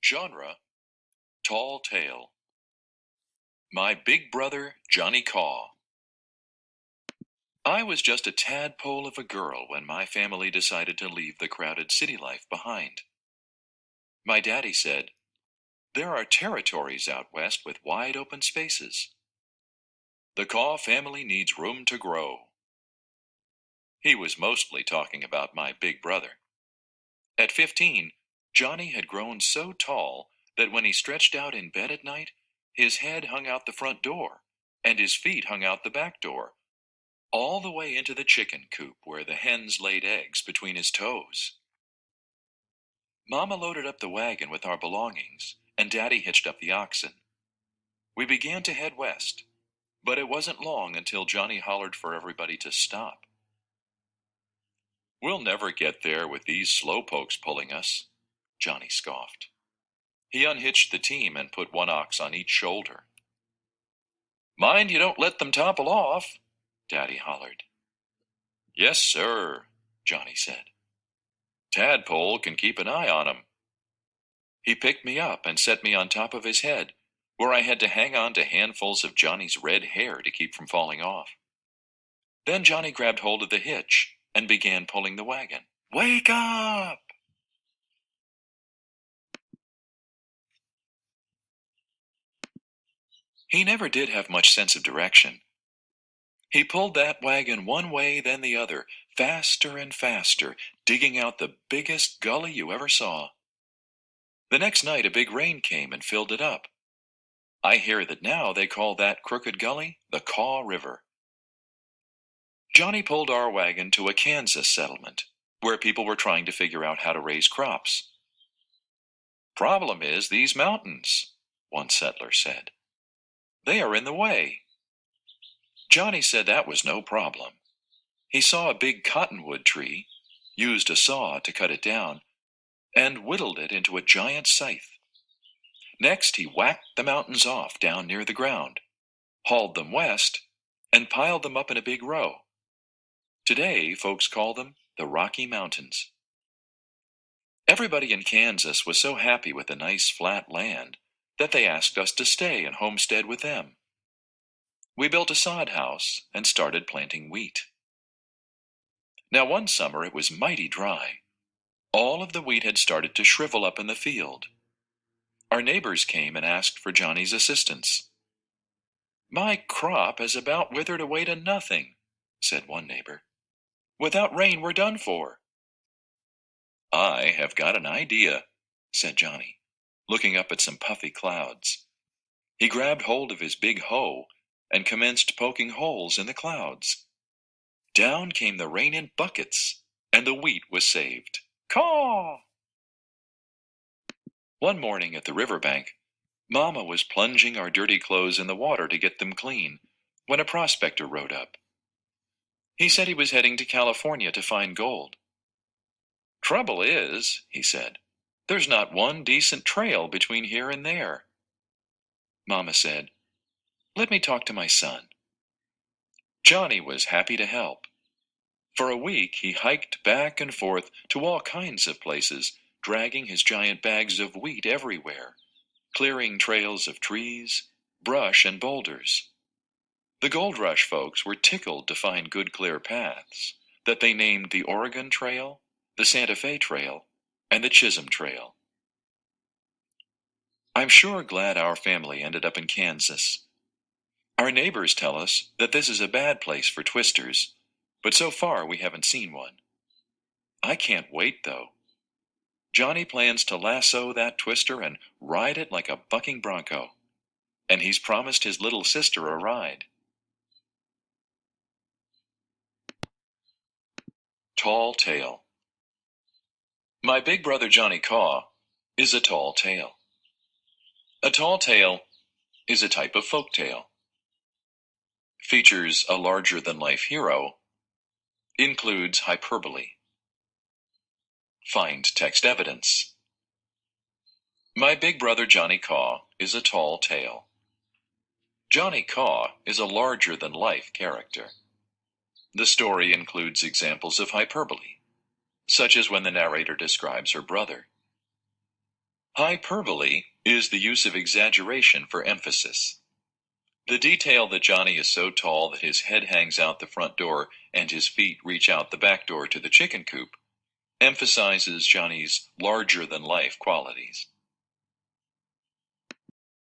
Genre, Tall Tale. My Big Brother, Johnny Caw. I was just a tadpole of a girl when my family decided to leave the crowded city life behind. My daddy said, "There are territories out west with wide open spaces. The Caw family needs room to grow." He was mostly talking about my big brother. At 15, Johnny had grown so tall that when he stretched out in bed at night, his head hung out the front door, and his feet hung out the back door, all the way into the chicken coop where the hens laid eggs between his toes. Mama loaded up the wagon with our belongings, and Daddy hitched up the oxen. We began to head west, but it wasn't long until Johnny hollered for everybody to stop. "We'll never get there with these slowpokes pulling us," Johnny scoffed. He unhitched the team and put one ox on each shoulder. "Mind you don't let them topple off," Daddy hollered. "Yes, sir," Johnny said. "Tadpole can keep an eye on 'em." He picked me up and set me on top of his head, where I had to hang on to handfuls of Johnny's red hair to keep from falling off. Then Johnny grabbed hold of the hitch and began pulling the wagon. "Wake up!" He never did have much sense of direction. He pulled that wagon one way, then the other, faster and faster, digging out the biggest gully you ever saw. The next night a big rain came and filled it up. I hear that now they call that crooked gully the Caw River. Johnny pulled our wagon to a Kansas settlement, where people were trying to figure out how to raise crops. "Problem is these mountains," one settler said. "They are in the way." Johnny said that was no problem. He saw a big cottonwood tree, used a saw to cut it down, and whittled it into a giant scythe. Next he whacked the mountains off down near the ground, hauled them west, and piled them up in a big row. Today folks call them the Rocky Mountains. Everybody in Kansas was so happy with the nice flat land that they asked us to stay and homestead with them. We built a sod house and started planting wheat. Now one summer it was mighty dry. All of the wheat had started to shrivel up in the field. Our neighbors came and asked for Johnny's assistance. "My crop has about withered away to nothing," said one neighbor. "Without rain we're done for." "I have got an idea," said Johnny, looking up at some puffy clouds. He grabbed hold of his big hoe and commenced poking holes in the clouds. Down came the rain in buckets, and the wheat was saved. Caw! One morning at the riverbank, Mama was plunging our dirty clothes in the water to get them clean, when a prospector rode up. He said he was heading to California to find gold. "Trouble is," he said, "there's not one decent trail between here and there." Mama said, "Let me talk to my son." Johnny was happy to help. For a week he hiked back and forth to all kinds of places, dragging his giant bags of wheat everywhere, clearing trails of trees, brush, and boulders. The Gold Rush folks were tickled to find good clear paths that they named the Oregon Trail, the Santa Fe Trail, and the Chisholm Trail. I'm sure glad our family ended up in Kansas. Our neighbors tell us that this is a bad place for twisters, but so far we haven't seen one. I can't wait, though. Johnny plans to lasso that twister and ride it like a bucking bronco, and he's promised his little sister a ride. Tall Tale. My big brother Johnny Caw is a tall tale. A tall tale is a type of folk tale. Features a larger-than-life hero. Includes hyperbole. Find text evidence. My big brother Johnny Caw is a tall tale. Johnny Caw is a larger-than-life character. The story includes examples of hyperbole, such as when the narrator describes her brother. Hyperbole is the use of exaggeration for emphasis. The detail that Johnny is so tall that his head hangs out the front door and his feet reach out the back door to the chicken coop emphasizes Johnny's larger-than-life qualities.